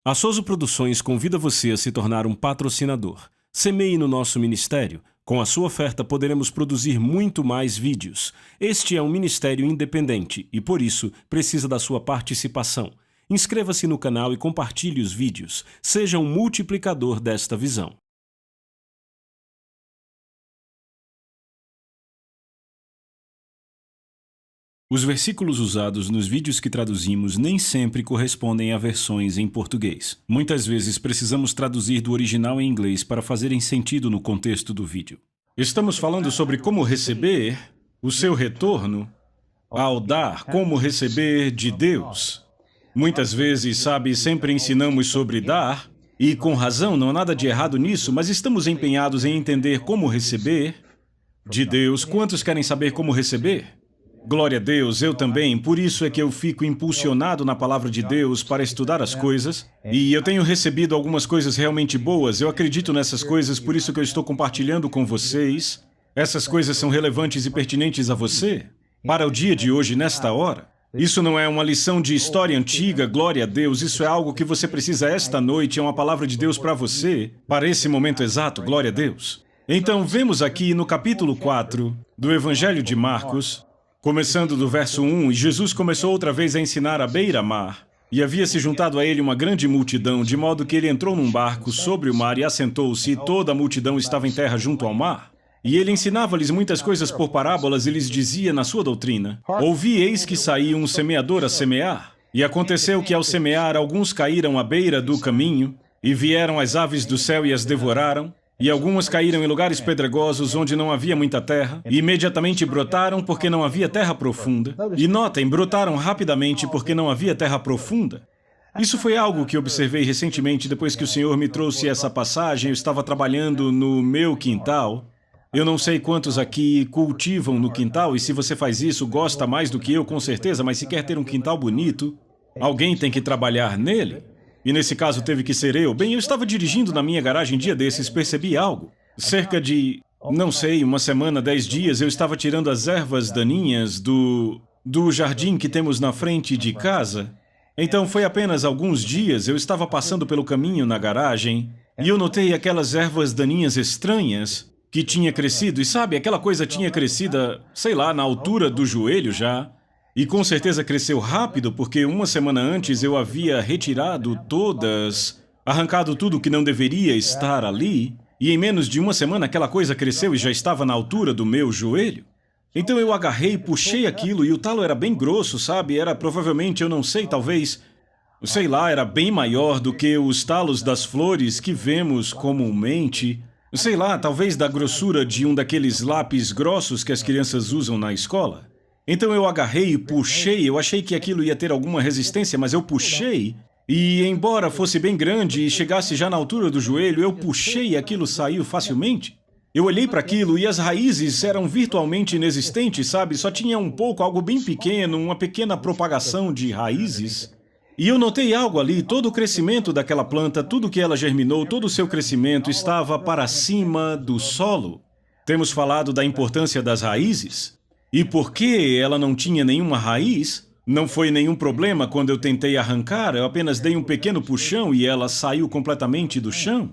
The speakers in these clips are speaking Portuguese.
A Soso Produções convida você a se tornar um patrocinador. Semeie no nosso ministério. Com a sua oferta poderemos produzir muito mais vídeos. Este é um ministério independente e, por isso, precisa da sua participação. Inscreva-se no canal e compartilhe os vídeos. Seja um multiplicador desta visão. Os versículos usados nos vídeos que traduzimos nem sempre correspondem a versões em português. Muitas vezes precisamos traduzir do original em inglês para fazerem sentido no contexto do vídeo. Estamos falando sobre como receber o seu retorno ao dar, como receber de Deus. Muitas vezes, sabe, sempre ensinamos sobre dar, e com razão, não há nada de errado nisso, mas estamos empenhados em entender como receber de Deus. Quantos querem saber como receber? Glória a Deus, eu também. Por isso é que eu fico impulsionado na palavra de Deus para estudar as coisas. E eu tenho recebido algumas coisas realmente boas. Eu acredito nessas coisas, por isso que eu estou compartilhando com vocês. Essas coisas são relevantes e pertinentes a você para o dia de hoje, nesta hora. Isso não é uma lição de história antiga, glória a Deus. Isso é algo que você precisa esta noite. É uma palavra de Deus para você, para esse momento exato, glória a Deus. Então, vemos aqui no capítulo 4 do Evangelho de Marcos, começando do verso 1, e Jesus começou outra vez a ensinar à beira-mar. E havia se juntado a ele uma grande multidão, de modo que ele entrou num barco sobre o mar e assentou-se, e toda a multidão estava em terra junto ao mar. E ele ensinava-lhes muitas coisas por parábolas e lhes dizia na sua doutrina: Ouvi, eis que saiu um semeador a semear. E aconteceu que ao semear, alguns caíram à beira do caminho, e vieram as aves do céu e as devoraram. E algumas caíram em lugares pedregosos onde não havia muita terra, e imediatamente brotaram porque não havia terra profunda. E notem, brotaram rapidamente porque não havia terra profunda. Isso foi algo que observei recentemente depois que o Senhor me trouxe essa passagem. Eu estava trabalhando no meu quintal. Eu não sei quantos aqui cultivam no quintal, e se você faz isso, gosta mais do que eu, com certeza, mas se quer ter um quintal bonito, alguém tem que trabalhar nele. E nesse caso teve que ser eu. Bem, eu estava dirigindo na minha garagem dia desses, percebi algo. Cerca de, não sei, uma semana, 10 dias, eu estava tirando as ervas daninhas do jardim que temos na frente de casa. Então foi apenas alguns dias, eu estava passando pelo caminho na garagem e eu notei aquelas ervas daninhas estranhas que tinha crescido. E sabe, aquela coisa tinha crescido, sei lá, na altura do joelho já. E com certeza cresceu rápido, porque uma semana antes eu havia retirado todas, arrancado tudo que não deveria estar ali, e em menos de uma semana aquela coisa cresceu e já estava na altura do meu joelho. Então eu agarrei, puxei aquilo, e o talo era bem grosso, sabe? Era provavelmente, eu não sei, talvez, sei lá, era bem maior do que os talos das flores que vemos comumente. Sei lá, talvez da grossura de um daqueles lápis grossos que as crianças usam na escola. Então eu agarrei e puxei, eu achei que aquilo ia ter alguma resistência, mas eu puxei, e embora fosse bem grande e chegasse já na altura do joelho, eu puxei e aquilo saiu facilmente. Eu olhei para aquilo e as raízes eram virtualmente inexistentes, sabe? Só tinha um pouco, algo bem pequeno, uma pequena propagação de raízes. E eu notei algo ali, todo o crescimento daquela planta, tudo que ela germinou, todo o seu crescimento estava para cima do solo. Temos falado da importância das raízes. E porque ela não tinha nenhuma raiz, não foi nenhum problema quando eu tentei arrancar, eu apenas dei um pequeno puxão e ela saiu completamente do chão.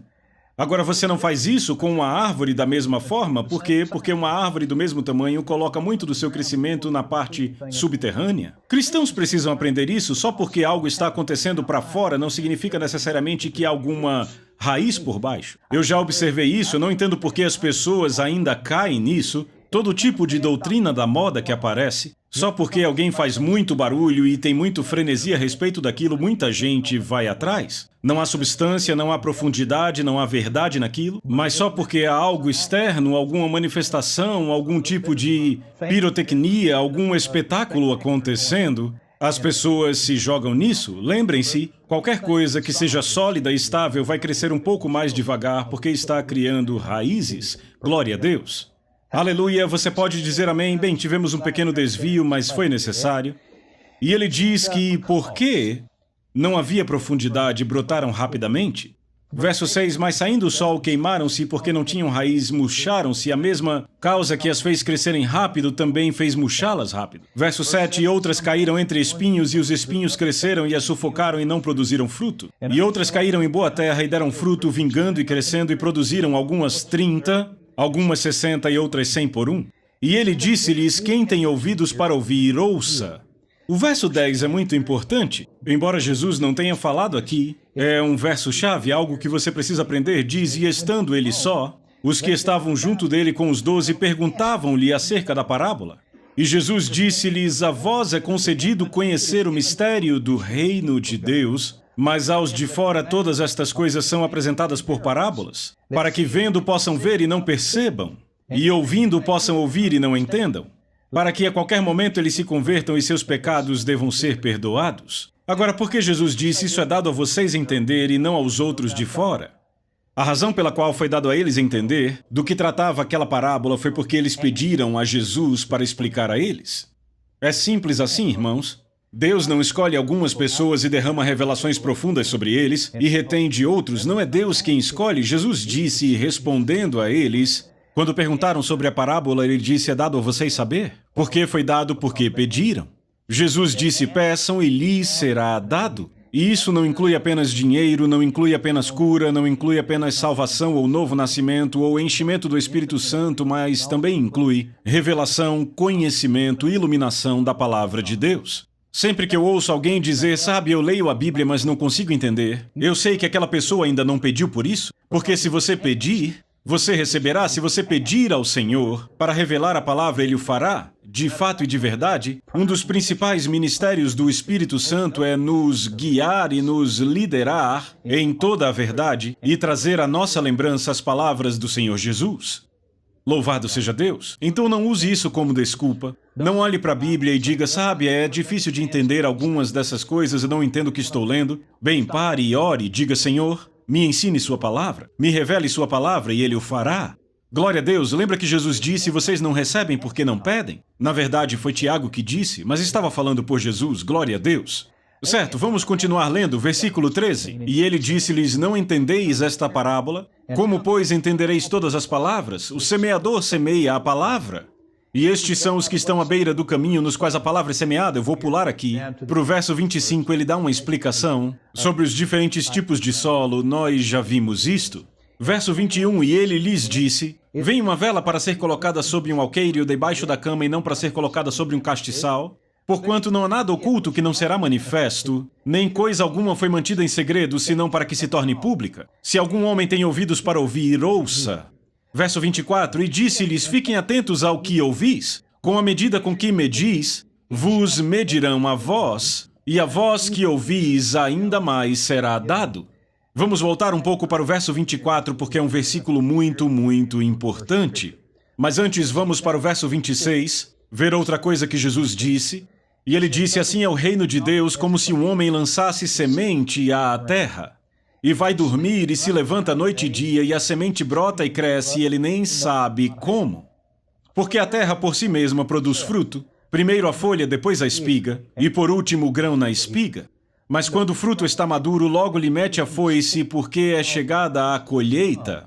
Agora você não faz isso com uma árvore da mesma forma, por quê? Porque uma árvore do mesmo tamanho coloca muito do seu crescimento na parte subterrânea. Cristãos precisam aprender isso. Só porque algo está acontecendo para fora não significa necessariamente que há alguma raiz por baixo. Eu já observei isso, eu não entendo por que as pessoas ainda caem nisso. Todo tipo de doutrina da moda que aparece, só porque alguém faz muito barulho e tem muito frenesi a respeito daquilo, muita gente vai atrás. Não há substância, não há profundidade, não há verdade naquilo, mas só porque há algo externo, alguma manifestação, algum tipo de pirotecnia, algum espetáculo acontecendo, as pessoas se jogam nisso. Lembrem-se, qualquer coisa que seja sólida e estável vai crescer um pouco mais devagar porque está criando raízes. Glória a Deus. Aleluia, você pode dizer amém? Bem, tivemos um pequeno desvio, mas foi necessário. E ele diz que, porque não havia profundidade, brotaram rapidamente. Verso 6, mas saindo o sol, queimaram-se, porque não tinham raiz, murcharam-se. A mesma causa que as fez crescerem rápido, também fez murchá-las rápido. Verso 7, e outras caíram entre espinhos, e os espinhos cresceram e as sufocaram e não produziram fruto. E outras caíram em boa terra e deram fruto, vingando e crescendo, e produziram algumas 30, algumas 60 e outras 100 por um. E ele disse-lhes, quem tem ouvidos para ouvir, ouça. O verso 10 é muito importante. Embora Jesus não tenha falado aqui, é um verso-chave, algo que você precisa aprender. Diz, e estando ele só, os que estavam junto dele com os 12 perguntavam-lhe acerca da parábola. E Jesus disse-lhes, a vós é concedido conhecer o mistério do reino de Deus, mas aos de fora todas estas coisas são apresentadas por parábolas, para que vendo possam ver e não percebam, e ouvindo possam ouvir e não entendam, para que a qualquer momento eles se convertam e seus pecados devam ser perdoados. Agora, por que Jesus disse isso é dado a vocês entender e não aos outros de fora? A razão pela qual foi dado a eles entender do que tratava aquela parábola foi porque eles pediram a Jesus para explicar a eles. É simples assim, irmãos. Deus não escolhe algumas pessoas e derrama revelações profundas sobre eles e retém de outros. Não é Deus quem escolhe. Jesus disse, respondendo a eles, quando perguntaram sobre a parábola, ele disse, é dado a vocês saber? Porque foi dado porque pediram. Jesus disse, peçam e lhes será dado. E isso não inclui apenas dinheiro, não inclui apenas cura, não inclui apenas salvação ou novo nascimento ou enchimento do Espírito Santo, mas também inclui revelação, conhecimento e iluminação da palavra de Deus. Sempre que eu ouço alguém dizer, sabe, eu leio a Bíblia, mas não consigo entender, eu sei que aquela pessoa ainda não pediu por isso, porque se você pedir, você receberá. Se você pedir ao Senhor para revelar a palavra, Ele o fará. De fato e de verdade, um dos principais ministérios do Espírito Santo é nos guiar e nos liderar em toda a verdade e trazer à nossa lembrança as palavras do Senhor Jesus. Louvado seja Deus. Então não use isso como desculpa. Não olhe para a Bíblia e diga, sabe, é difícil de entender algumas dessas coisas, eu não entendo o que estou lendo. Bem, pare e ore e diga, Senhor, me ensine sua palavra, me revele sua palavra e Ele o fará. Glória a Deus, lembra que Jesus disse, vocês não recebem porque não pedem? Na verdade, foi Tiago que disse, mas estava falando por Jesus, glória a Deus. Certo, vamos continuar lendo, versículo 13. E ele disse-lhes, não entendeis esta parábola? Como, pois, entendereis todas as palavras? O semeador semeia a palavra. E estes são os que estão à beira do caminho, nos quais a palavra é semeada. Eu vou pular aqui. Para o verso 25, ele dá uma explicação sobre os diferentes tipos de solo. Nós já vimos isto. Verso 21, e ele lhes disse, vem uma vela para ser colocada sobre um alqueire ou debaixo da cama e não para ser colocada sobre um castiçal? Porquanto não há nada oculto que não será manifesto, nem coisa alguma foi mantida em segredo, senão para que se torne pública. Se algum homem tem ouvidos para ouvir, ouça. Verso 24, e disse-lhes, fiquem atentos ao que ouvis, com a medida com que medis, vos medirão a vós, e a vós que ouvis ainda mais será dado. Vamos voltar um pouco para o verso 24, porque é um versículo muito, muito importante. Mas antes, vamos para o verso 26, ver outra coisa que Jesus disse. E ele disse, assim é o reino de Deus, como se um homem lançasse semente à terra. E vai dormir e se levanta noite e dia, e a semente brota e cresce, e ele nem sabe como. Porque a terra por si mesma produz fruto, primeiro a folha, depois a espiga, e por último o grão na espiga. Mas quando o fruto está maduro, logo lhe mete a foice, porque é chegada a colheita.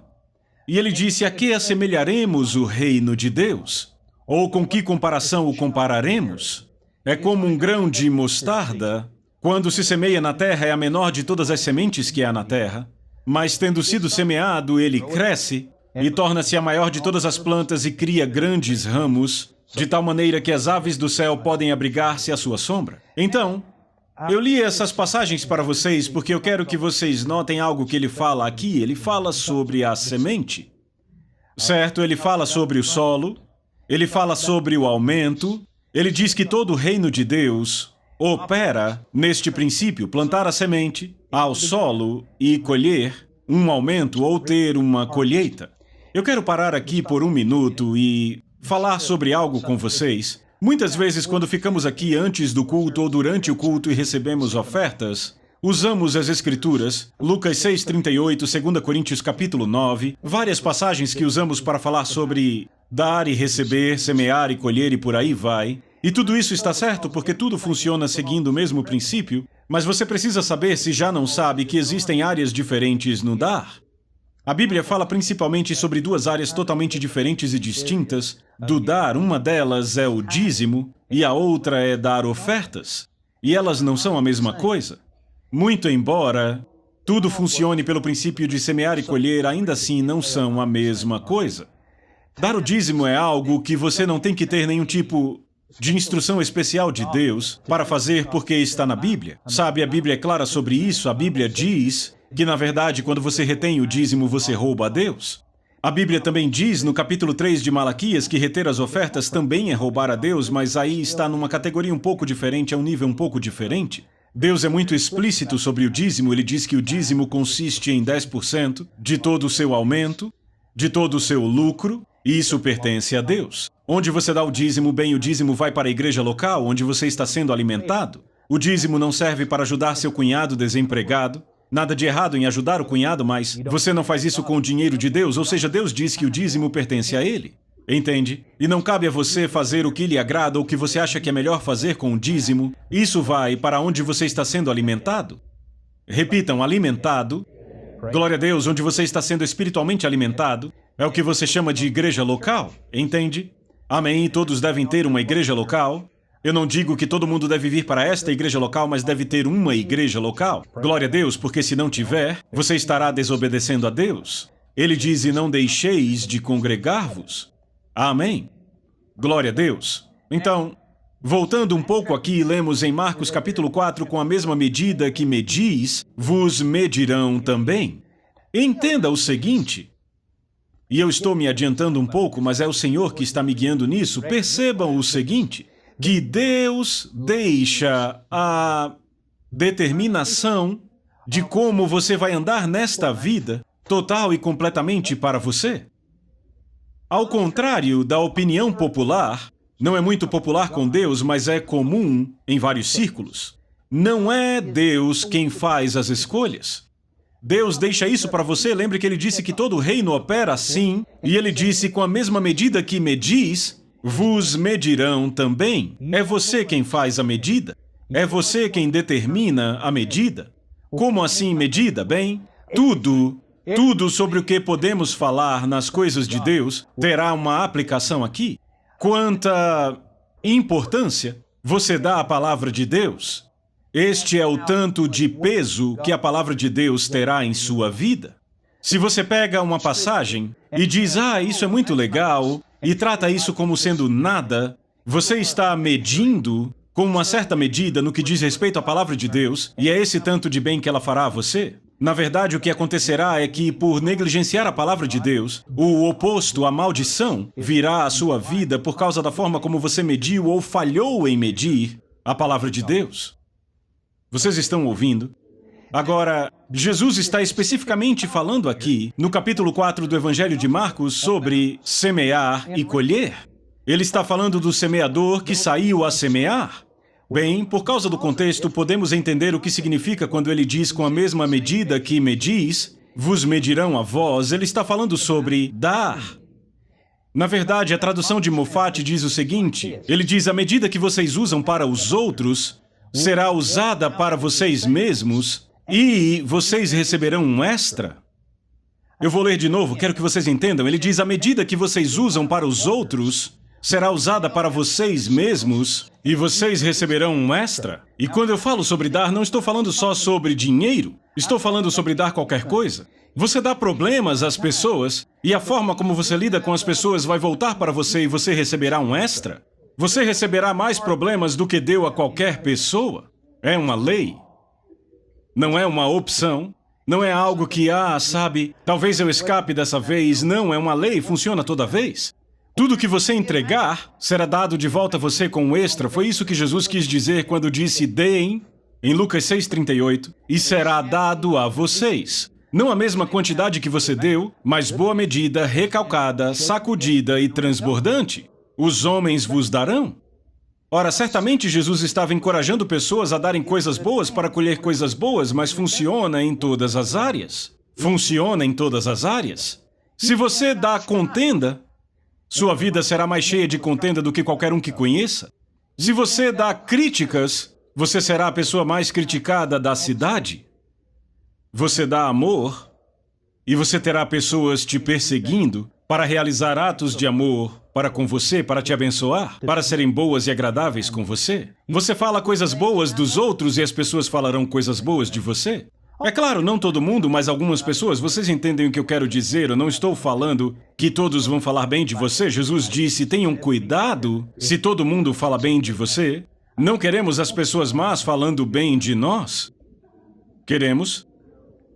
E ele disse, a que assemelharemos o reino de Deus? Ou com que comparação o compararemos? É como um grão de mostarda. Quando se semeia na terra, é a menor de todas as sementes que há na terra. Mas tendo sido semeado, ele cresce e torna-se a maior de todas as plantas e cria grandes ramos, de tal maneira que as aves do céu podem abrigar-se à sua sombra. Então, eu li essas passagens para vocês porque eu quero que vocês notem algo que ele fala aqui. Ele fala sobre a semente. Certo? Ele fala sobre o solo. Ele fala sobre o aumento. Ele diz que todo o reino de Deus opera neste princípio, plantar a semente ao solo e colher um aumento ou ter uma colheita. Eu quero parar aqui por um minuto e falar sobre algo com vocês. Muitas vezes, quando ficamos aqui antes do culto ou durante o culto e recebemos ofertas, usamos as Escrituras, Lucas 6:38, 2 Coríntios capítulo 9, várias passagens que usamos para falar sobre dar e receber, semear e colher e por aí vai. E tudo isso está certo porque tudo funciona seguindo o mesmo princípio, mas você precisa saber, se já não sabe, que existem áreas diferentes no dar. A Bíblia fala principalmente sobre duas áreas totalmente diferentes e distintas do dar. Uma delas é o dízimo e a outra é dar ofertas. E elas não são a mesma coisa. Muito embora tudo funcione pelo princípio de semear e colher, ainda assim não são a mesma coisa. Dar o dízimo é algo que você não tem que ter nenhum tipo de instrução especial de Deus para fazer porque está na Bíblia. Sabe, a Bíblia é clara sobre isso. A Bíblia diz que, na verdade, quando você retém o dízimo, você rouba a Deus. A Bíblia também diz, no capítulo 3 de Malaquias, que reter as ofertas também é roubar a Deus, mas aí está numa categoria um pouco diferente, a um nível um pouco diferente. Deus é muito explícito sobre o dízimo. Ele diz que o dízimo consiste em 10% de todo o seu aumento, de todo o seu lucro, e isso pertence a Deus. Onde você dá o dízimo, bem, o dízimo vai para a igreja local, onde você está sendo alimentado. O dízimo não serve para ajudar seu cunhado desempregado. Nada de errado em ajudar o cunhado, mas você não faz isso com o dinheiro de Deus, ou seja, Deus diz que o dízimo pertence a Ele. Entende? E não cabe a você fazer o que lhe agrada ou o que você acha que é melhor fazer com o dízimo. Isso vai para onde você está sendo alimentado. Repitam, alimentado. Glória a Deus, onde você está sendo espiritualmente alimentado. É o que você chama de igreja local. Entende? Amém. Todos devem ter uma igreja local. Eu não digo que todo mundo deve vir para esta igreja local, mas deve ter uma igreja local. Glória a Deus, porque se não tiver, você estará desobedecendo a Deus. Ele diz, e não deixeis de congregar-vos. Amém. Glória a Deus. Então, voltando um pouco aqui, lemos em Marcos capítulo 4, com a mesma medida que medis, vos medirão também. Entenda o seguinte, e eu estou me adiantando um pouco, mas é o Senhor que está me guiando nisso. Percebam o seguinte, que Deus deixa a determinação de como você vai andar nesta vida total e completamente para você. Ao contrário da opinião popular, não é muito popular com Deus, mas é comum em vários círculos. Não é Deus quem faz as escolhas. Deus deixa isso para você. Lembre que Ele disse que todo reino opera assim, e Ele disse, com a mesma medida que medis, vos medirão também. É você quem faz a medida. É você quem determina a medida. Como assim medida? Bem, tudo sobre o que podemos falar nas coisas de Deus terá uma aplicação aqui. Quanta importância você dá à palavra de Deus, este é o tanto de peso que a palavra de Deus terá em sua vida. Se você pega uma passagem e diz, isso é muito legal, e trata isso como sendo nada, você está medindo com uma certa medida no que diz respeito à palavra de Deus, e é esse tanto de bem que ela fará a você. Na verdade, o que acontecerá é que, por negligenciar a palavra de Deus, o oposto, a maldição, virá à sua vida por causa da forma como você mediu ou falhou em medir a palavra de Deus. Vocês estão ouvindo? Agora, Jesus está especificamente falando aqui, no capítulo 4 do Evangelho de Marcos, sobre semear e colher. Ele está falando do semeador que saiu a semear. Bem, por causa do contexto, podemos entender o que significa quando ele diz, com a mesma medida que medis, vos medirão a vós. Ele está falando sobre dar. Na verdade, a tradução de Moffat diz o seguinte, ele diz, a medida que vocês usam para os outros será usada para vocês mesmos, e vocês receberão um extra. Eu vou ler de novo, quero que vocês entendam. Ele diz, a medida que vocês usam para os outros será usada para vocês mesmos, e vocês receberão um extra. E quando eu falo sobre dar, não estou falando só sobre dinheiro. Estou falando sobre dar qualquer coisa. Você dá problemas às pessoas, e a forma como você lida com as pessoas vai voltar para você e você receberá um extra. Você receberá mais problemas do que deu a qualquer pessoa. É uma lei. Não é uma opção. Não é algo que, sabe, talvez eu escape dessa vez. Não, é uma lei, funciona toda vez. Tudo que você entregar será dado de volta a você com um extra. Foi isso que Jesus quis dizer quando disse, deem, em Lucas 6,38, e será dado a vocês. Não a mesma quantidade que você deu, mas boa medida, recalcada, sacudida e transbordante. Os homens vos darão. Ora, certamente Jesus estava encorajando pessoas a darem coisas boas para colher coisas boas, mas funciona em todas as áreas. Funciona em todas as áreas. Se você dá contenda, sua vida será mais cheia de contenda do que qualquer um que conheça. Se você dá críticas, você será a pessoa mais criticada da cidade. Você dá amor, e você terá pessoas te perseguindo para realizar atos de amor para com você, para te abençoar, para serem boas e agradáveis com você. Você fala coisas boas dos outros e as pessoas falarão coisas boas de você. É claro, não todo mundo, mas algumas pessoas. Vocês entendem o que eu quero dizer? Eu não estou falando que todos vão falar bem de você. Jesus disse, tenham cuidado se todo mundo fala bem de você. Não queremos as pessoas más falando bem de nós. Queremos?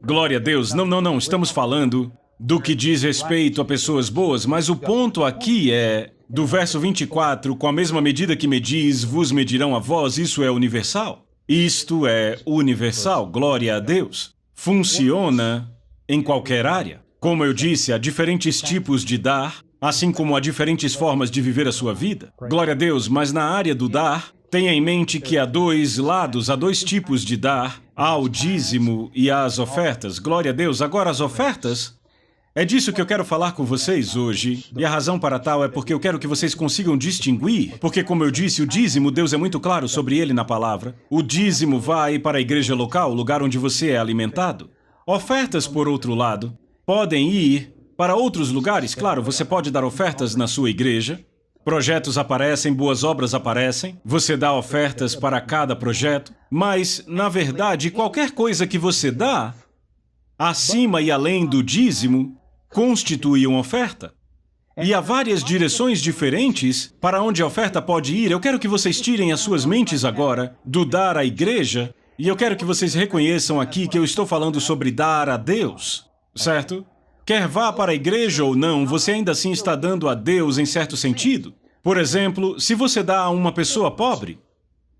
Glória a Deus. Não. Estamos falando do que diz respeito a pessoas boas, mas o ponto aqui é, do verso 24, com a mesma medida que medis, vos medirão a vós, isso é universal. Isto é universal, glória a Deus. Funciona em qualquer área. Como eu disse, há diferentes tipos de dar, assim como há diferentes formas de viver a sua vida. Glória a Deus, mas na área do dar, tenha em mente que há dois lados, há dois tipos de dar. Há o dízimo e há as ofertas. Glória a Deus. Agora, as ofertas, é disso que eu quero falar com vocês hoje. E a razão para tal é porque eu quero que vocês consigam distinguir. Porque, como eu disse, o dízimo, Deus é muito claro sobre ele na palavra. O dízimo vai para a igreja local, o lugar onde você é alimentado. Ofertas, por outro lado, podem ir para outros lugares. Claro, você pode dar ofertas na sua igreja. Projetos aparecem, boas obras aparecem, você dá ofertas para cada projeto, mas, na verdade, qualquer coisa que você dá, acima e além do dízimo, constitui uma oferta. E há várias direções diferentes para onde a oferta pode ir. Eu quero que vocês tirem as suas mentes agora do dar à igreja, e eu quero que vocês reconheçam aqui que eu estou falando sobre dar a Deus, certo? Quer vá para a igreja ou não, você ainda assim está dando a Deus em certo sentido. Por exemplo, se você dá a uma pessoa pobre,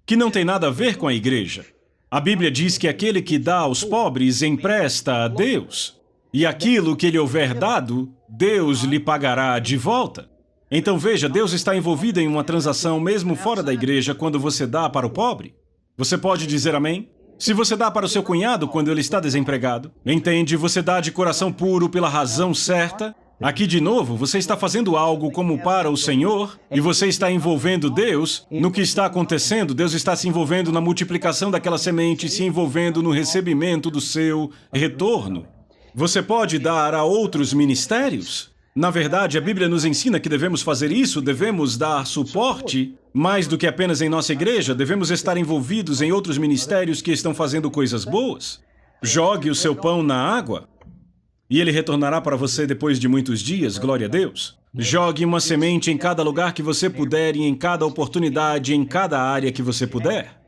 que não tem nada a ver com a igreja, a Bíblia diz que aquele que dá aos pobres empresta a Deus. E aquilo que lhe houver dado, Deus lhe pagará de volta. Então veja, Deus está envolvido em uma transação mesmo fora da igreja quando você dá para o pobre. Você pode dizer amém? Se você dá para o seu cunhado quando ele está desempregado, entende, você dá de coração puro pela razão certa. Aqui de novo, você está fazendo algo como para o Senhor e você está envolvendo Deus no que está acontecendo. Deus está se envolvendo na multiplicação daquela semente, se envolvendo no recebimento do seu retorno. Você pode dar a outros ministérios. Na verdade, a Bíblia nos ensina que devemos fazer isso, devemos dar suporte, mais do que apenas em nossa igreja, devemos estar envolvidos em outros ministérios que estão fazendo coisas boas. Jogue o seu pão na água e ele retornará para você depois de muitos dias, glória a Deus. Jogue uma semente em cada lugar que você puder e em cada oportunidade, em cada área que você puder.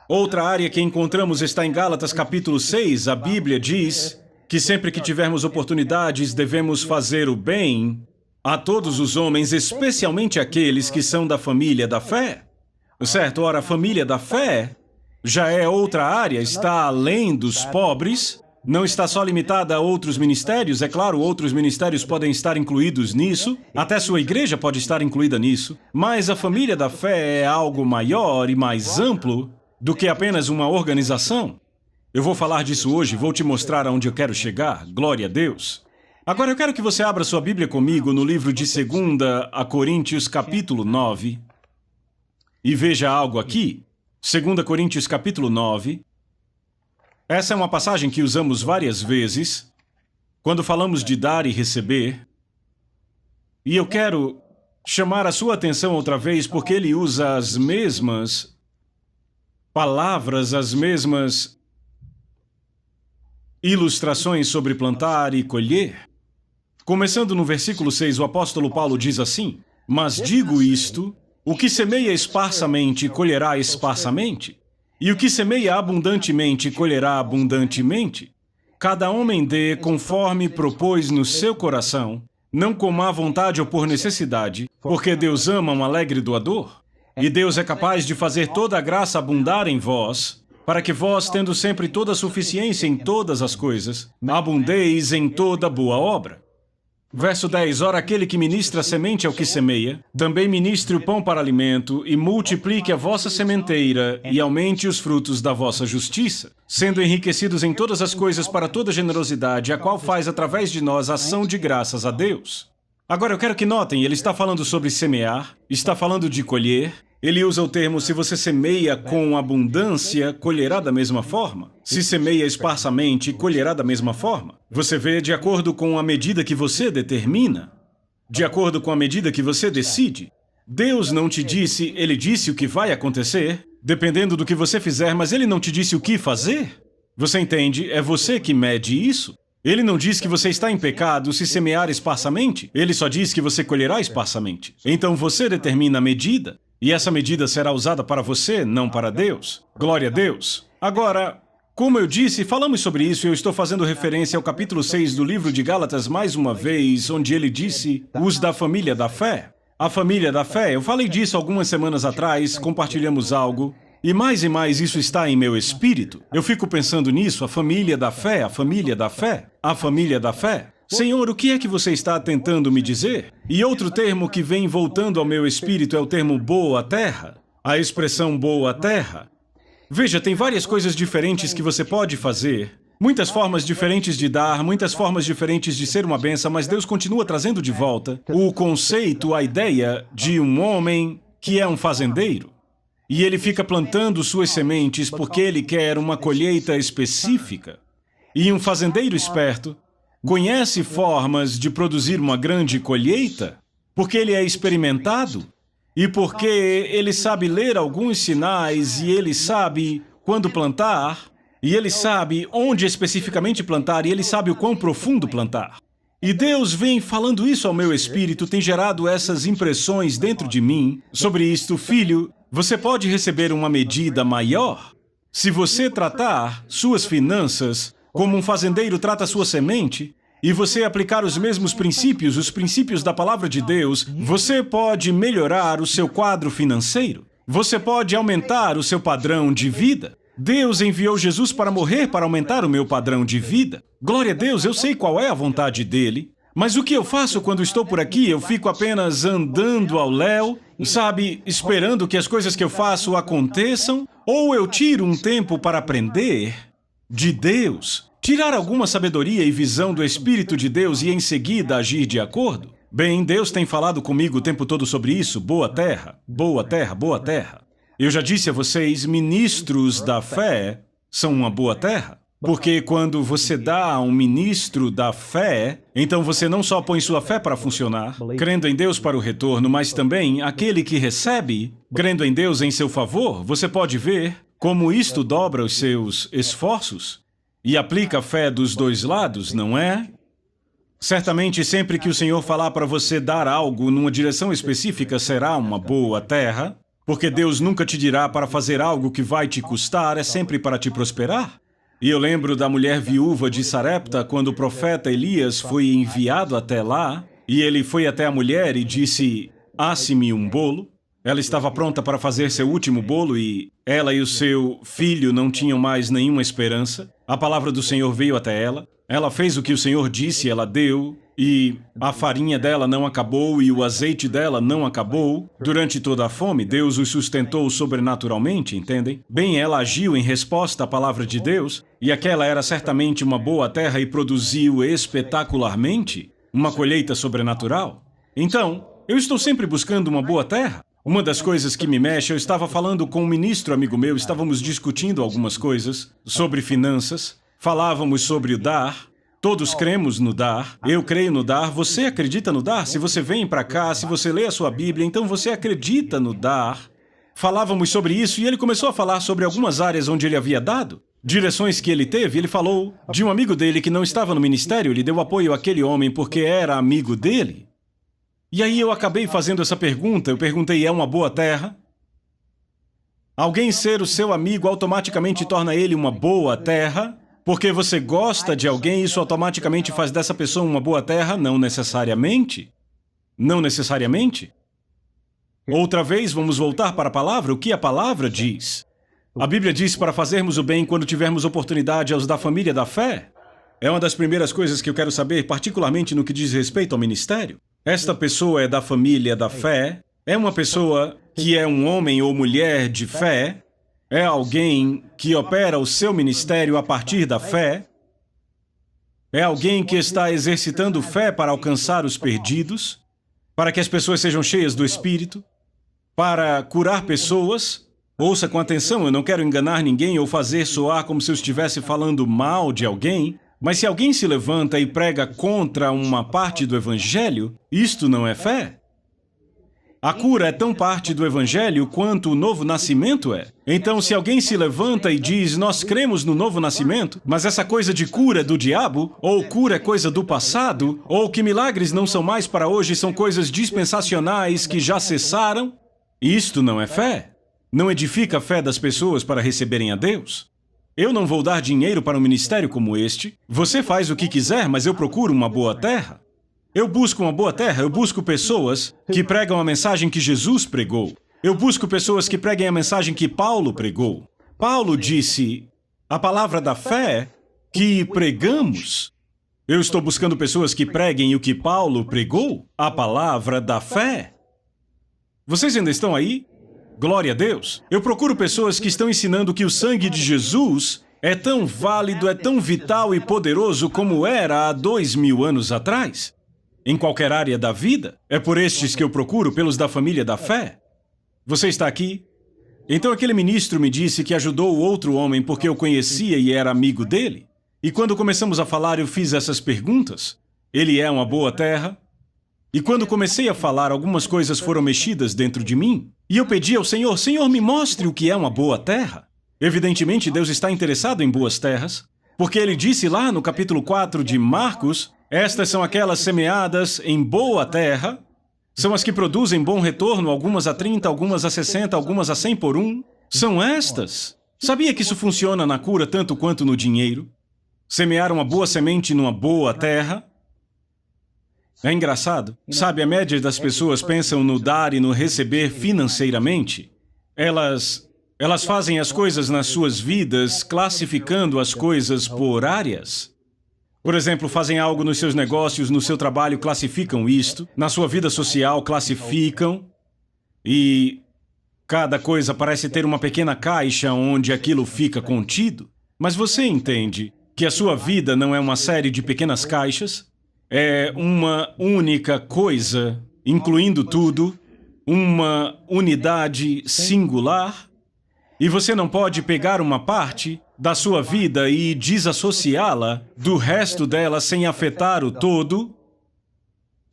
Outra área que encontramos está em Gálatas capítulo 6, a Bíblia diz que sempre que tivermos oportunidades, devemos fazer o bem a todos os homens, especialmente aqueles que são da família da fé. Certo? Ora, a família da fé já é outra área, está além dos pobres, não está só limitada a outros ministérios. É claro, outros ministérios podem estar incluídos nisso, até sua igreja pode estar incluída nisso, mas a família da fé é algo maior e mais amplo do que apenas uma organização. Eu vou falar disso hoje, vou te mostrar aonde eu quero chegar. Glória a Deus. Agora eu quero que você abra sua Bíblia comigo no livro de 2 Coríntios, capítulo 9. E veja algo aqui. 2 Coríntios, capítulo 9. Essa é uma passagem que usamos várias vezes quando falamos de dar e receber. E eu quero chamar a sua atenção outra vez porque ele usa as mesmas palavras, as mesmas ilustrações sobre plantar e colher. Começando no versículo 6, o apóstolo Paulo diz assim: mas digo isto, o que semeia esparsamente, colherá esparsamente, e o que semeia abundantemente, colherá abundantemente. Cada homem dê conforme propôs no seu coração, não como à vontade ou por necessidade, porque Deus ama um alegre doador. E Deus é capaz de fazer toda a graça abundar em vós, para que vós, tendo sempre toda a suficiência em todas as coisas, abundeis em toda boa obra. Verso 10, ora aquele que ministra a semente ao que semeia, também ministre o pão para alimento, e multiplique a vossa sementeira, e aumente os frutos da vossa justiça, sendo enriquecidos em todas as coisas para toda generosidade, a qual faz através de nós ação de graças a Deus. Agora eu quero que notem, ele está falando sobre semear, está falando de colher, Ele usa o termo: se você semeia com abundância, colherá da mesma forma. Se semeia esparsamente, colherá da mesma forma. Você vê, de acordo com a medida que você determina, de acordo com a medida que você decide. Deus não te disse, Ele disse o que vai acontecer, dependendo do que você fizer, mas Ele não te disse o que fazer. Você entende? É você que mede isso. Ele não diz que você está em pecado se semear esparsamente. Ele só diz que você colherá esparsamente. Então você determina a medida. E essa medida será usada para você, não para Deus. Glória a Deus. Agora, como eu disse, falamos sobre isso e eu estou fazendo referência ao capítulo 6 do livro de Gálatas mais uma vez, onde ele disse, os da família da fé. A família da fé, eu falei disso algumas semanas atrás, compartilhamos algo, e mais isso está em meu espírito. Eu fico pensando nisso, a família da fé, a família da fé, a família da fé. Senhor, o que é que você está tentando me dizer? E outro termo que vem voltando ao meu espírito é o termo boa terra. A expressão boa terra. Veja, tem várias coisas diferentes que você pode fazer. Muitas formas diferentes de dar, muitas formas diferentes de ser uma bênção, mas Deus continua trazendo de volta o conceito, a ideia de um homem que é um fazendeiro. E ele fica plantando suas sementes porque ele quer uma colheita específica. E um fazendeiro esperto conhece formas de produzir uma grande colheita porque ele é experimentado e porque ele sabe ler alguns sinais e ele sabe quando plantar e ele sabe onde especificamente plantar e ele sabe o quão profundo plantar. E Deus vem falando isso ao meu espírito, tem gerado essas impressões dentro de mim sobre isto. Filho, você pode receber uma medida maior se você tratar suas finanças como um fazendeiro trata sua semente, e você aplicar os mesmos princípios, os princípios da palavra de Deus, você pode melhorar o seu quadro financeiro. Você pode aumentar o seu padrão de vida. Deus enviou Jesus para morrer para aumentar o meu padrão de vida. Glória a Deus, eu sei qual é a vontade dele. Mas o que eu faço quando estou por aqui? Eu fico apenas andando ao léu, sabe, esperando que as coisas que eu faço aconteçam? Ou eu tiro um tempo para aprender de Deus, tirar alguma sabedoria e visão do Espírito de Deus e em seguida agir de acordo? Bem, Deus tem falado comigo o tempo todo sobre isso. Boa terra, boa terra, boa terra. Eu já disse a vocês, ministros da fé são uma boa terra. Porque quando você dá a um ministro da fé, então você não só põe sua fé para funcionar, crendo em Deus para o retorno, mas também aquele que recebe, crendo em Deus em seu favor, você pode ver como isto dobra os seus esforços e aplica a fé dos dois lados, não é? Certamente, sempre que o Senhor falar para você dar algo numa direção específica, será uma boa terra, porque Deus nunca te dirá para fazer algo que vai te custar, é sempre para te prosperar. E eu lembro da mulher viúva de Sarepta, quando o profeta Elias foi enviado até lá, e ele foi até a mulher e disse, asse-me um bolo. Ela estava pronta para fazer seu último bolo e ela e o seu filho não tinham mais nenhuma esperança. A palavra do Senhor veio até ela. Ela fez o que o Senhor disse, ela deu, e a farinha dela não acabou e o azeite dela não acabou. Durante toda a fome, Deus os sustentou sobrenaturalmente, entendem? Bem, ela agiu em resposta à palavra de Deus, e aquela era certamente uma boa terra e produziu espetacularmente uma colheita sobrenatural. Então, eu estou sempre buscando uma boa terra. Uma das coisas que me mexe, eu estava falando com um ministro amigo meu, estávamos discutindo algumas coisas sobre finanças, falávamos sobre o dar, todos cremos no dar, eu creio no dar, você acredita no dar? Se você vem para cá, se você lê a sua Bíblia, então você acredita no dar. Falávamos sobre isso e ele começou a falar sobre algumas áreas onde ele havia dado, direções que ele teve. Ele falou de um amigo dele que não estava no ministério, ele deu apoio àquele homem porque era amigo dele. E aí eu acabei fazendo essa pergunta, eu perguntei, é uma boa terra? Alguém ser o seu amigo automaticamente torna ele uma boa terra? Porque você gosta de alguém, isso automaticamente faz dessa pessoa uma boa terra? Não necessariamente. Não necessariamente. Outra vez, vamos voltar para a palavra, o que a palavra diz. A Bíblia diz para fazermos o bem quando tivermos oportunidade aos da família da fé. É uma das primeiras coisas que eu quero saber, particularmente no que diz respeito ao ministério. Esta pessoa é da família da fé, é uma pessoa que é um homem ou mulher de fé, é alguém que opera o seu ministério a partir da fé, é alguém que está exercitando fé para alcançar os perdidos, para que as pessoas sejam cheias do Espírito, para curar pessoas. Ouça com atenção, eu não quero enganar ninguém ou fazer soar como se eu estivesse falando mal de alguém, mas se alguém se levanta e prega contra uma parte do Evangelho, isto não é fé. A cura é tão parte do Evangelho quanto o novo nascimento é. Então, se alguém se levanta e diz, nós cremos no novo nascimento, mas essa coisa de cura é do diabo, ou cura é coisa do passado, ou que milagres não são mais para hoje, são coisas dispensacionais que já cessaram, isto não é fé. Não edifica a fé das pessoas para receberem a Deus. Eu não vou dar dinheiro para um ministério como este. Você faz o que quiser, mas eu procuro uma boa terra. Eu busco uma boa terra, eu busco pessoas que pregam a mensagem que Jesus pregou. Eu busco pessoas que preguem a mensagem que Paulo pregou. Paulo disse, a palavra da fé que pregamos. Eu estou buscando pessoas que preguem o que Paulo pregou, a palavra da fé. Vocês ainda estão aí? Glória a Deus. Eu procuro pessoas que estão ensinando que o sangue de Jesus é tão válido, é tão vital e poderoso como era há 2000 anos atrás. Em qualquer área da vida. É por estes que eu procuro, pelos da família da fé. Você está aqui? Então aquele ministro me disse que ajudou o outro homem porque eu conhecia e era amigo dele. E quando começamos a falar, eu fiz essas perguntas. Ele é uma boa terra? E quando comecei a falar, algumas coisas foram mexidas dentro de mim. E eu pedi ao Senhor, Senhor, me mostre o que é uma boa terra. Evidentemente, Deus está interessado em boas terras, porque Ele disse lá no capítulo 4 de Marcos, estas são aquelas semeadas em boa terra, são as que produzem bom retorno, algumas a 30, algumas a 60, algumas a 100 por um. São estas. Sabia que isso funciona na cura tanto quanto no dinheiro? Semear uma boa semente numa boa terra? É engraçado. Sabe, a média das pessoas pensam no dar e no receber financeiramente. Elas fazem as coisas nas suas vidas classificando as coisas por áreas. Por exemplo, fazem algo nos seus negócios, no seu trabalho, classificam isto. Na sua vida social, classificam. E cada coisa parece ter uma pequena caixa onde aquilo fica contido. Mas você entende que a sua vida não é uma série de pequenas caixas? É uma única coisa, incluindo tudo, uma unidade singular? E você não pode pegar uma parte da sua vida e desassociá-la do resto dela sem afetar o todo?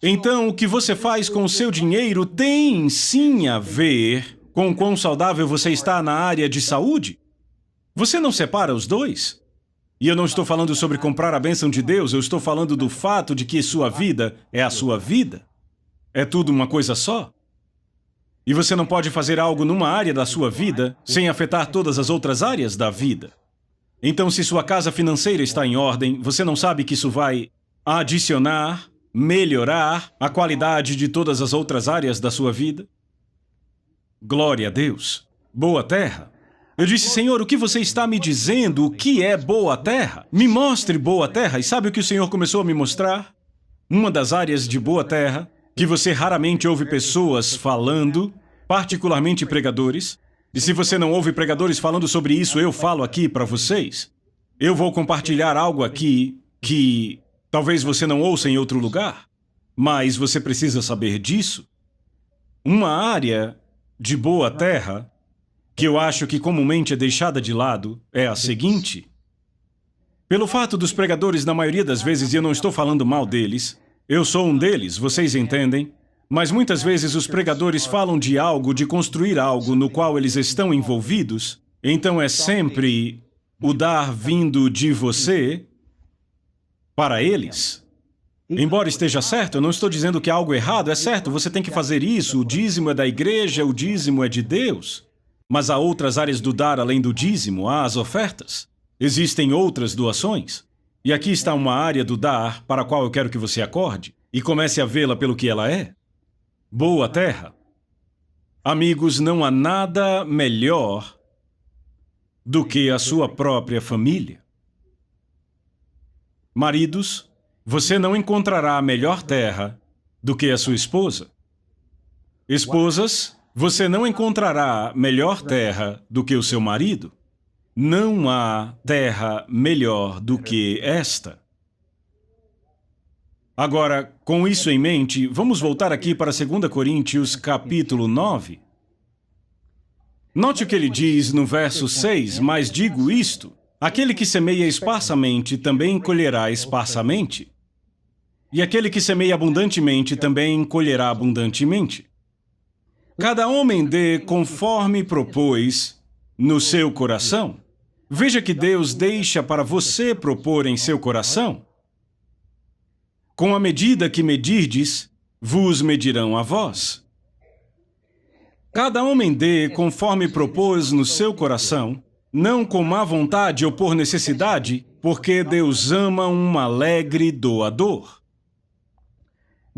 Então, o que você faz com o seu dinheiro tem sim a ver com quão saudável você está na área de saúde? Você não separa os dois? E eu não estou falando sobre comprar a bênção de Deus, eu estou falando do fato de que sua vida é a sua vida. É tudo uma coisa só. E você não pode fazer algo numa área da sua vida sem afetar todas as outras áreas da vida. Então, se sua casa financeira está em ordem, você não sabe que isso vai adicionar, melhorar a qualidade de todas as outras áreas da sua vida? Glória a Deus. Boa terra. Eu disse, Senhor, o que você está me dizendo? O que é boa terra? Me mostre boa terra. E sabe o que o Senhor começou a me mostrar? Uma das áreas de boa terra que você raramente ouve pessoas falando, particularmente pregadores. E se você não ouve pregadores falando sobre isso, eu falo aqui para vocês. Eu vou compartilhar algo aqui que talvez você não ouça em outro lugar, mas você precisa saber disso. Uma área de boa terra que eu acho que comumente é deixada de lado é a seguinte. Pelo fato dos pregadores, na maioria das vezes, e eu não estou falando mal deles, eu sou um deles, vocês entendem? Mas muitas vezes os pregadores falam de algo, de construir algo no qual eles estão envolvidos, então é sempre o dar vindo de você para eles. Embora esteja certo, eu não estou dizendo que é algo errado, é certo, você tem que fazer isso, o dízimo é da igreja, o dízimo é de Deus. Mas há outras áreas do dar além do dízimo, há as ofertas. Existem outras doações. E aqui está uma área do dar para a qual eu quero que você acorde e comece a vê-la pelo que ela é. Boa terra. Amigos, não há nada melhor do que a sua própria família. Maridos, você não encontrará a melhor terra do que a sua esposa. Esposas, você não encontrará melhor terra do que o seu marido. Não há terra melhor do que esta. Agora, com isso em mente, vamos voltar aqui para 2 Coríntios, capítulo 9. Note o que ele diz no verso 6, mas digo isto, aquele que semeia esparsamente também colherá esparsamente, e aquele que semeia abundantemente também colherá abundantemente. Cada homem dê conforme propôs no seu coração. Veja que Deus deixa para você propor em seu coração. Com a medida que medirdes, vos medirão a vós. Cada homem dê conforme propôs no seu coração, não com má vontade ou por necessidade, porque Deus ama um alegre doador.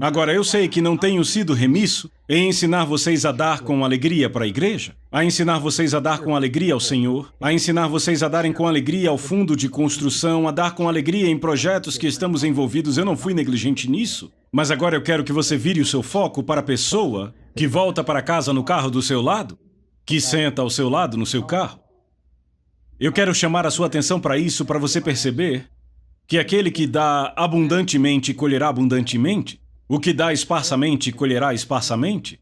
Agora, eu sei que não tenho sido remisso em ensinar vocês a dar com alegria para a igreja, a ensinar vocês a dar com alegria ao Senhor, a ensinar vocês a darem com alegria ao fundo de construção, a dar com alegria em projetos que estamos envolvidos. Eu não fui negligente nisso. Mas agora eu quero que você vire o seu foco para a pessoa que volta para casa no carro do seu lado, que senta ao seu lado no seu carro. Eu quero chamar a sua atenção para isso, para você perceber que aquele que dá abundantemente colherá abundantemente. O que dá esparsamente, colherá esparsamente.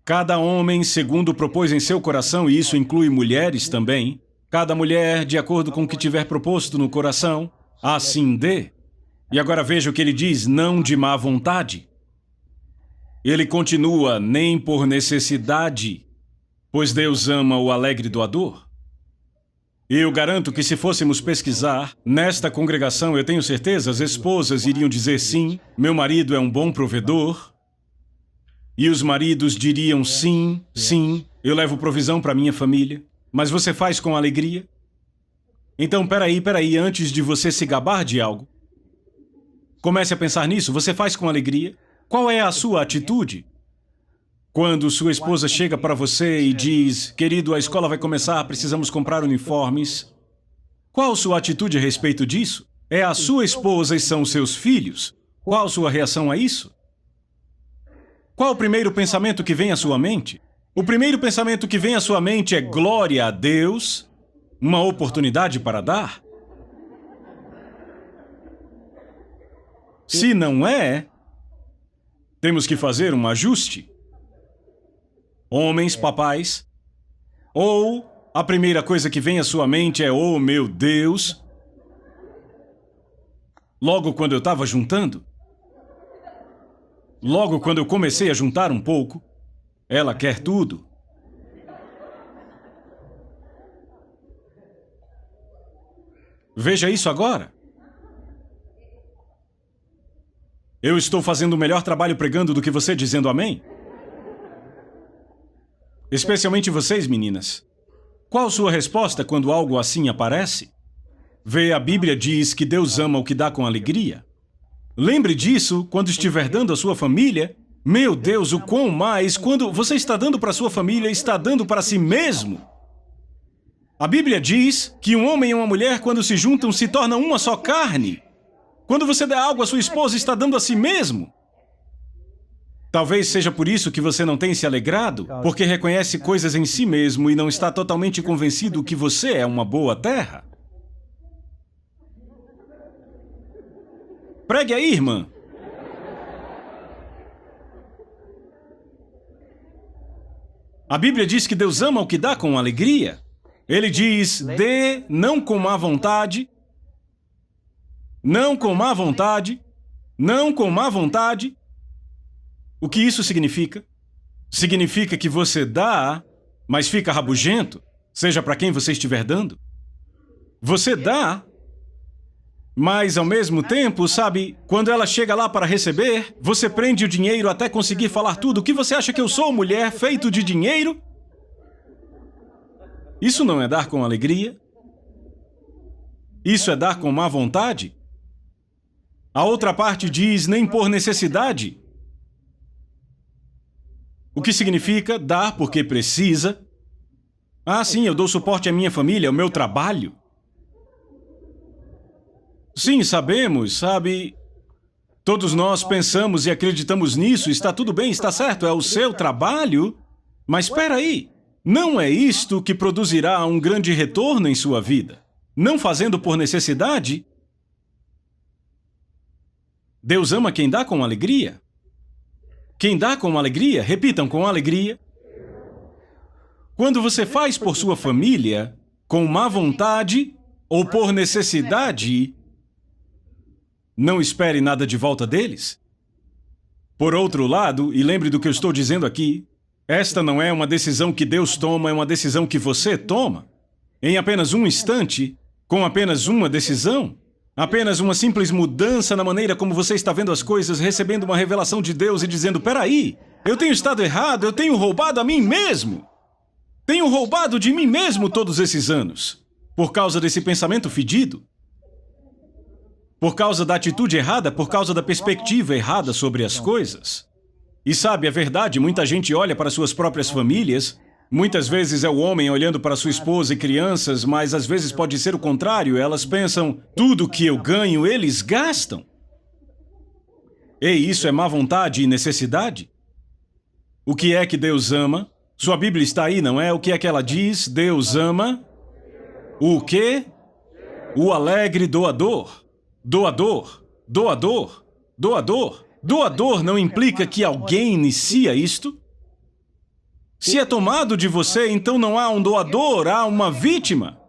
Cada homem, segundo propôs em seu coração, e isso inclui mulheres também, cada mulher, de acordo com o que tiver proposto no coração, assim dê. E agora veja o que ele diz, não de má vontade. Ele continua, nem por necessidade, pois Deus ama o alegre doador. E eu garanto que se fôssemos pesquisar, nesta congregação, eu tenho certeza, as esposas iriam dizer sim, meu marido é um bom provedor. E os maridos diriam sim, sim, eu levo provisão para minha família. Mas você faz com alegria? Então, peraí, antes de você se gabar de algo, comece a pensar nisso, você faz com alegria? Qual é a sua atitude? Quando sua esposa chega para você e diz, querido, a escola vai começar, precisamos comprar uniformes. Qual sua atitude a respeito disso? É a sua esposa e são seus filhos. Qual sua reação a isso? Qual o primeiro pensamento que vem à sua mente? O primeiro pensamento que vem à sua mente é glória a Deus, uma oportunidade para dar. Se não é, temos que fazer um ajuste. Homens, papais, ou a primeira coisa que vem à sua mente é, oh meu Deus, logo quando eu estava juntando, logo quando eu comecei a juntar um pouco, ela quer tudo. Veja isso agora. Eu estou fazendo o melhor trabalho pregando do que você dizendo amém? Especialmente vocês, meninas. Qual sua resposta quando algo assim aparece? Vê, a Bíblia diz que Deus ama o que dá com alegria. Lembre disso quando estiver dando à sua família. Meu Deus, o quão mais, quando você está dando para a sua família, está dando para si mesmo. A Bíblia diz que um homem e uma mulher, quando se juntam, se tornam uma só carne. Quando você dá algo à sua esposa, está dando a si mesmo. Talvez seja por isso que você não tem se alegrado, porque reconhece coisas em si mesmo e não está totalmente convencido que você é uma boa terra. Pregue aí, irmã. A Bíblia diz que Deus ama o que dá com alegria. Ele diz, dê não com má vontade, não com má vontade, não com má vontade. O que isso significa? Significa que você dá, mas fica rabugento, seja para quem você estiver dando. Você dá, mas ao mesmo tempo, sabe, quando ela chega lá para receber, você prende o dinheiro até conseguir falar tudo. O que você acha que eu sou, mulher, feito de dinheiro? Isso não é dar com alegria? Isso é dar com má vontade? A outra parte diz, nem por necessidade. O que significa dar porque precisa. Ah, sim, eu dou suporte à minha família, ao meu trabalho. Sim, sabemos, sabe? Todos nós pensamos e acreditamos nisso, está tudo bem, está certo, é o seu trabalho. Mas espera aí, não é isto que produzirá um grande retorno em sua vida. Não fazendo por necessidade. Deus ama quem dá com alegria. Quem dá com alegria, repitam, com alegria. Quando você faz por sua família, com má vontade ou por necessidade, não espere nada de volta deles. Por outro lado, e lembre do que eu estou dizendo aqui, esta não é uma decisão que Deus toma, é uma decisão que você toma. Em apenas um instante, com apenas uma decisão, apenas uma simples mudança na maneira como você está vendo as coisas, recebendo uma revelação de Deus e dizendo, peraí, eu tenho estado errado, eu tenho roubado a mim mesmo. Tenho roubado de mim mesmo todos esses anos, por causa desse pensamento fedido, por causa da atitude errada, por causa da perspectiva errada sobre as coisas. E sabe, a verdade, muita gente olha para suas próprias famílias, muitas vezes é o homem olhando para sua esposa e crianças, mas às vezes pode ser o contrário, elas pensam, tudo que eu ganho, eles gastam. E isso é má vontade e necessidade? O que é que Deus ama? Sua Bíblia está aí, não é? O que é que ela diz? Deus ama o quê? O alegre doador. Doador, doador, doador. Doador não implica que alguém inicia isto? Se é tomado de você, então não há um doador, há uma vítima.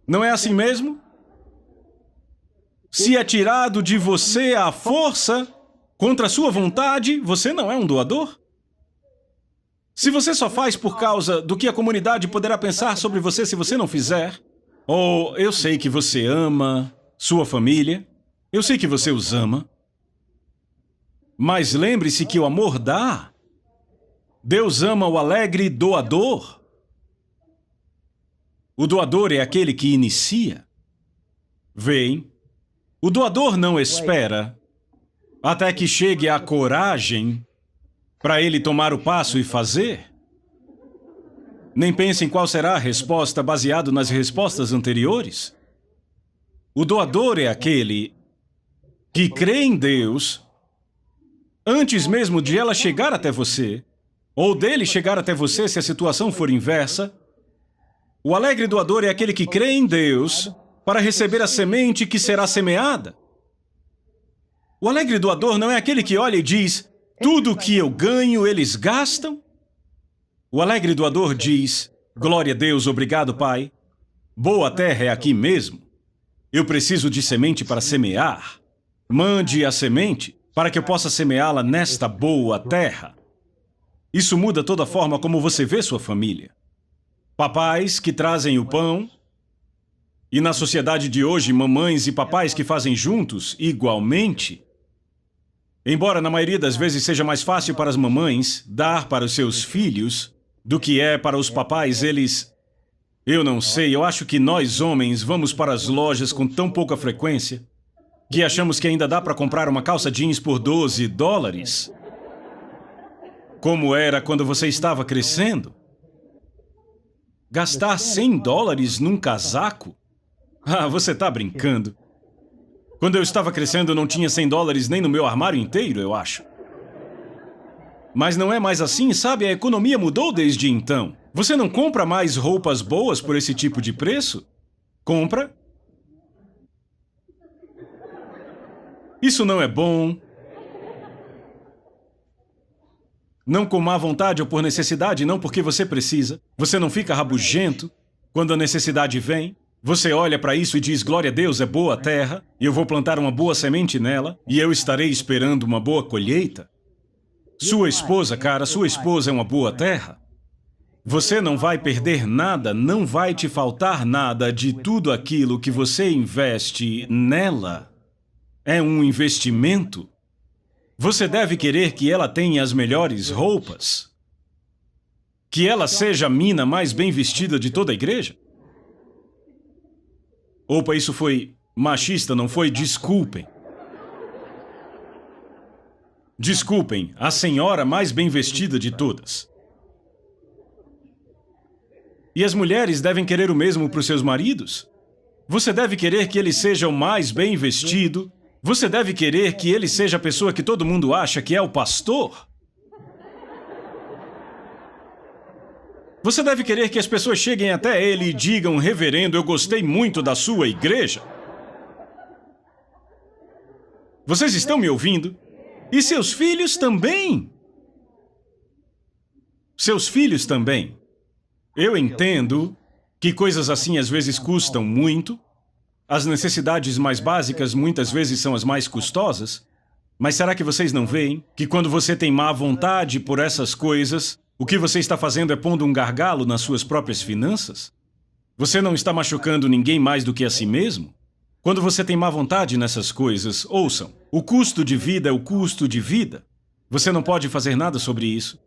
Não é assim mesmo? Se é tirado de você à força, contra a sua vontade, você não é um doador? Se você só faz por causa do que a comunidade poderá pensar sobre você se você não fizer, ou eu sei que você ama sua família, eu sei que você os ama, mas lembre-se que o amor dá. Deus ama o alegre doador. O doador é aquele que inicia. Veem, o doador não espera até que chegue a coragem para ele tomar o passo e fazer. Nem pense em qual será a resposta baseado nas respostas anteriores. O doador é aquele que crê em Deus antes mesmo de ela chegar até você, ou dele chegar até você se a situação for inversa. O alegre doador é aquele que crê em Deus para receber a semente que será semeada. O alegre doador não é aquele que olha e diz, tudo que eu ganho, eles gastam. O alegre doador diz, glória a Deus, obrigado, Pai. Boa terra é aqui mesmo. Eu preciso de semente para semear. Mande a semente para que eu possa semeá-la nesta boa terra. Isso muda toda a forma como você vê sua família. Papais que trazem o pão, e na sociedade de hoje, mamães e papais que fazem juntos, igualmente. Embora na maioria das vezes seja mais fácil para as mamães dar para os seus filhos do que é para os papais, eles... Eu não sei, eu acho que nós homens vamos para as lojas com tão pouca frequência que achamos que ainda dá para comprar uma calça jeans por $12. Como era quando você estava crescendo? Gastar $100 num casaco? Ah, você está brincando. Quando eu estava crescendo, não tinha $100 nem no meu armário inteiro, eu acho. Mas não é mais assim, sabe? A economia mudou desde então. Você não compra mais roupas boas por esse tipo de preço? Compra. Isso não é bom. Não com má vontade ou por necessidade, não porque você precisa. Você não fica rabugento quando a necessidade vem. Você olha para isso e diz, glória a Deus, é boa a terra, e eu vou plantar uma boa semente nela, e eu estarei esperando uma boa colheita. Sua esposa, cara, sua esposa é uma boa terra. Você não vai perder nada, não vai te faltar nada de tudo aquilo que você investe nela. É um investimento. Você deve querer que ela tenha as melhores roupas. Que ela seja a mina mais bem vestida de toda a igreja. Opa, isso foi machista, não foi? Desculpem. Desculpem, a senhora mais bem vestida de todas. E as mulheres devem querer o mesmo para os seus maridos? Você deve querer que ele seja o mais bem vestido. Você deve querer que ele seja a pessoa que todo mundo acha que é o pastor. Você deve querer que as pessoas cheguem até ele e digam, reverendo, eu gostei muito da sua igreja. Vocês estão me ouvindo? E seus filhos também. Seus filhos também. Eu entendo que coisas assim às vezes custam muito. As necessidades mais básicas muitas vezes são as mais custosas. Mas será que vocês não veem que quando você tem má vontade por essas coisas, o que você está fazendo é pondo um gargalo nas suas próprias finanças? Você não está machucando ninguém mais do que a si mesmo? Quando você tem má vontade nessas coisas, ouçam, o custo de vida é o custo de vida. Você não pode fazer nada sobre isso.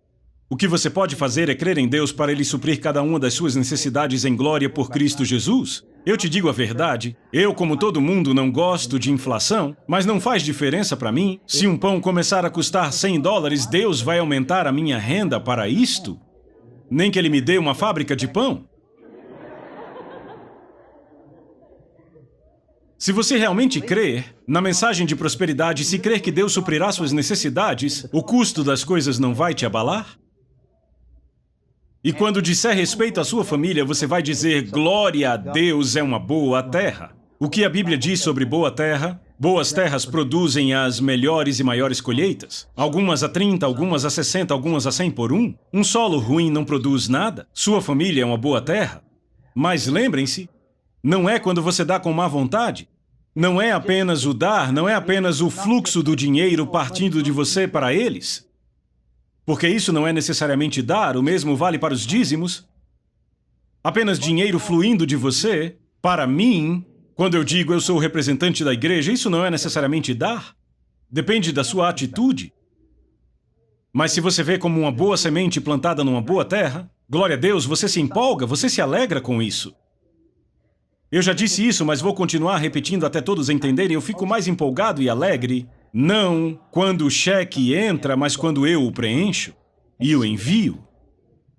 O que você pode fazer é crer em Deus para Ele suprir cada uma das suas necessidades em glória por Cristo Jesus. Eu te digo a verdade, eu, como todo mundo, não gosto de inflação, mas não faz diferença para mim. Se um pão começar a custar $100, Deus vai aumentar a minha renda para isto? Nem que Ele me dê uma fábrica de pão. Se você realmente crer na mensagem de prosperidade, se crer que Deus suprirá suas necessidades, o custo das coisas não vai te abalar? E quando disser respeito à sua família, você vai dizer, glória a Deus, é uma boa terra. O que a Bíblia diz sobre boa terra? Boas terras produzem as melhores e maiores colheitas. Algumas a 30, algumas a 60, algumas a 100 por um. Um solo ruim não produz nada. Sua família é uma boa terra. Mas lembrem-se, não é quando você dá com má vontade. Não é apenas o dar, não é apenas o fluxo do dinheiro partindo de você para eles. Porque isso não é necessariamente dar, o mesmo vale para os dízimos. Apenas dinheiro fluindo de você, para mim, quando eu digo eu sou o representante da igreja, isso não é necessariamente dar. Depende da sua atitude. Mas se você vê como uma boa semente plantada numa boa terra, glória a Deus, você se empolga, você se alegra com isso. Eu já disse isso, mas vou continuar repetindo até todos entenderem. Eu fico mais empolgado e alegre, não quando o cheque entra, mas quando eu o preencho e o envio.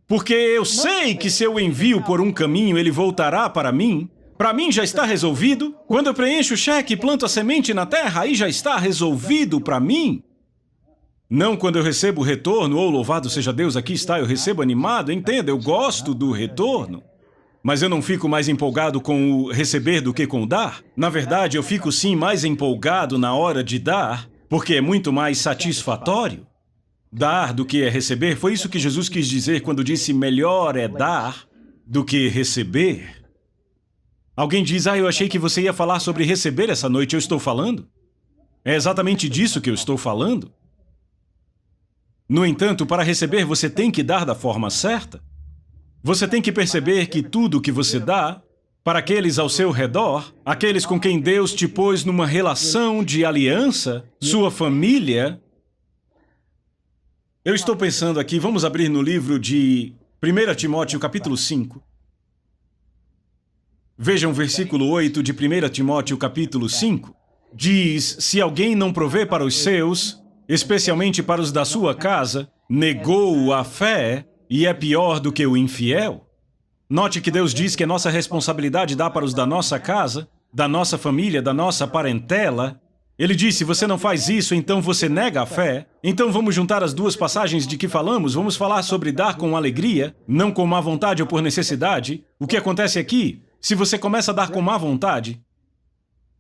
Porque eu sei que se eu envio por um caminho, ele voltará para mim. Para mim já está resolvido. Quando eu preencho o cheque e planto a semente na terra, aí já está resolvido para mim. Não quando eu recebo o retorno, ou louvado seja Deus, aqui está, eu recebo animado. Entenda, eu gosto do retorno. Mas eu não fico mais empolgado com o receber do que com o dar. Na verdade, eu fico sim mais empolgado na hora de dar, porque é muito mais satisfatório. Dar do que é receber, foi isso que Jesus quis dizer quando disse melhor é dar do que receber. Alguém diz, eu achei que você ia falar sobre receber essa noite, eu estou falando? É exatamente disso que eu estou falando. No entanto, para receber você tem que dar da forma certa. Você tem que perceber que tudo que você dá, para aqueles ao seu redor, aqueles com quem Deus te pôs numa relação de aliança, sua família... Eu estou pensando aqui, vamos abrir no livro de 1 Timóteo, capítulo 5. Vejam o versículo 8 de 1 Timóteo, capítulo 5. Diz, se alguém não provê para os seus, especialmente para os da sua casa, negou a fé... E é pior do que o infiel. Note que Deus diz que é nossa responsabilidade dar para os da nossa casa, da nossa família, da nossa parentela. Ele diz, se você não faz isso, então você nega a fé. Então vamos juntar as duas passagens de que falamos. Vamos falar sobre dar com alegria, não com má vontade ou por necessidade. O que acontece aqui? Se você começa a dar com má vontade,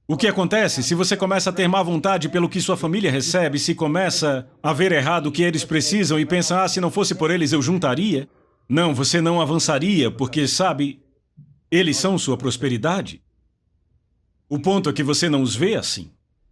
o que acontece? Se você começa a ter má vontade pelo que sua família recebe, se começa a ver errado o que eles precisam e pensa, se não fosse por eles eu juntaria. Não, você não avançaria, porque, sabe, eles são sua prosperidade. O ponto é que você não os vê assim.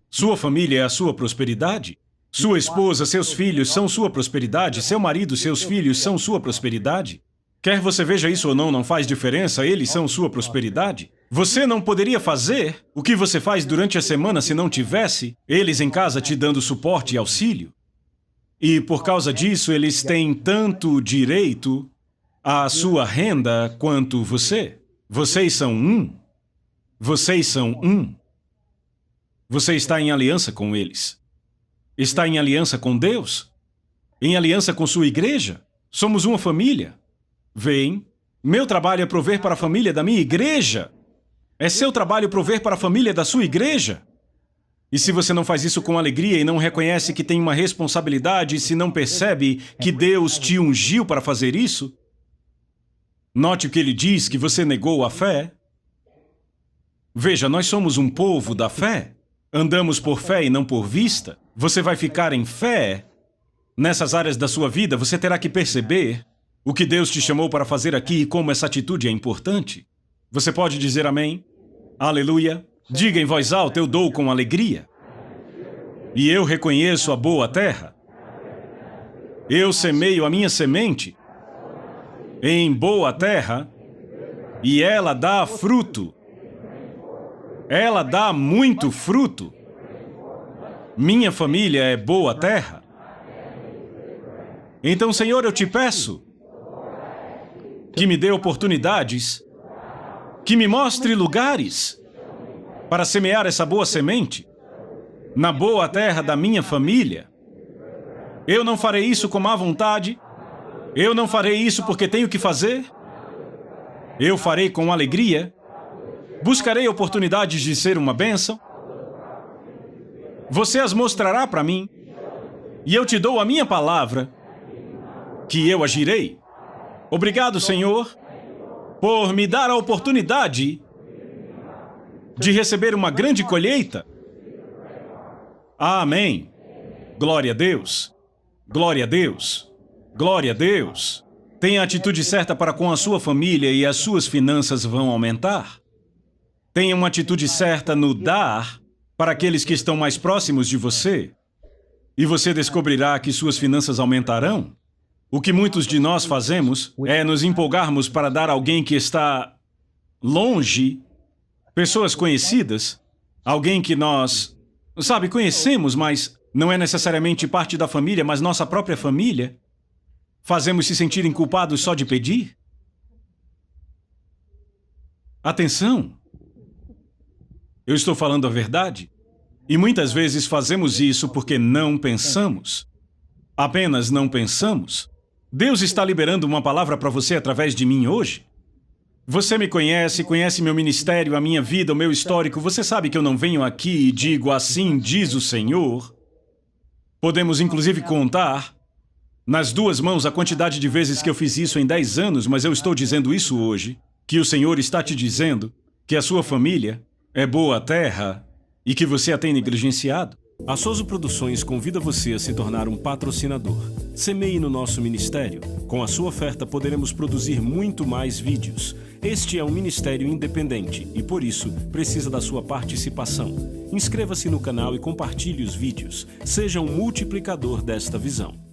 Sua família é a sua prosperidade. Sua esposa, seus filhos são sua prosperidade. Seu marido, seus filhos são sua prosperidade. Quer você veja isso ou não, não faz diferença, eles são sua prosperidade. Você não poderia fazer o que você faz durante a semana se não tivesse eles em casa te dando suporte e auxílio. E por causa disso, eles têm tanto direito à sua renda quanto você. Vocês são um. Vocês são um. Você está em aliança com eles. Está em aliança com Deus. Em aliança com sua igreja. Somos uma família. Veem, meu trabalho é prover para a família da minha igreja. É seu trabalho prover para a família da sua igreja. E se você não faz isso com alegria e não reconhece que tem uma responsabilidade e se não percebe que Deus te ungiu para fazer isso, note o que ele diz, que você negou a fé. Veja, nós somos um povo da fé. Andamos por fé e não por vista. Você vai ficar em fé nessas áreas da sua vida, você terá que perceber o que Deus te chamou para fazer aqui e como essa atitude é importante. Você pode dizer amém? Aleluia. Diga em voz alta, eu dou com alegria. E eu reconheço a boa terra. Eu semeio a minha semente em boa terra e ela dá fruto. Ela dá muito fruto. Minha família é boa terra. Então, Senhor, eu te peço que me dê oportunidades, que me mostre lugares para semear essa boa semente na boa terra da minha família. Eu não farei isso com má vontade. Eu não farei isso porque tenho que fazer. Eu farei com alegria. Buscarei oportunidades de ser uma bênção. Você as mostrará para mim. E eu te dou a minha palavra que eu agirei. Obrigado, Senhor, por me dar a oportunidade de receber uma grande colheita. Amém. Glória a Deus. Glória a Deus. Glória a Deus. Tenha a atitude certa para com a sua família e as suas finanças vão aumentar. Tenha uma atitude certa no dar para aqueles que estão mais próximos de você. E você descobrirá que suas finanças aumentarão. O que muitos de nós fazemos é nos empolgarmos para dar a alguém que está longe, pessoas conhecidas, alguém que nós, conhecemos, mas não é necessariamente parte da família, mas nossa própria família. Fazemos se sentirem culpados só de pedir? Atenção! Eu estou falando a verdade. E muitas vezes fazemos isso porque não pensamos. Apenas não pensamos. Deus está liberando uma palavra para você através de mim hoje. Você me conhece, conhece meu ministério, a minha vida, o meu histórico. Você sabe que eu não venho aqui e digo assim diz o Senhor. Podemos inclusive contar nas duas mãos a quantidade de vezes que eu fiz isso em 10 anos, mas eu estou dizendo isso hoje, que o Senhor está te dizendo que a sua família é boa terra e que você a tem negligenciado. A Soso Produções convida você a se tornar um patrocinador. Semeie no nosso ministério. Com a sua oferta poderemos produzir muito mais vídeos. Este é um ministério independente e, por isso, precisa da sua participação. Inscreva-se no canal e compartilhe os vídeos. Seja um multiplicador desta visão.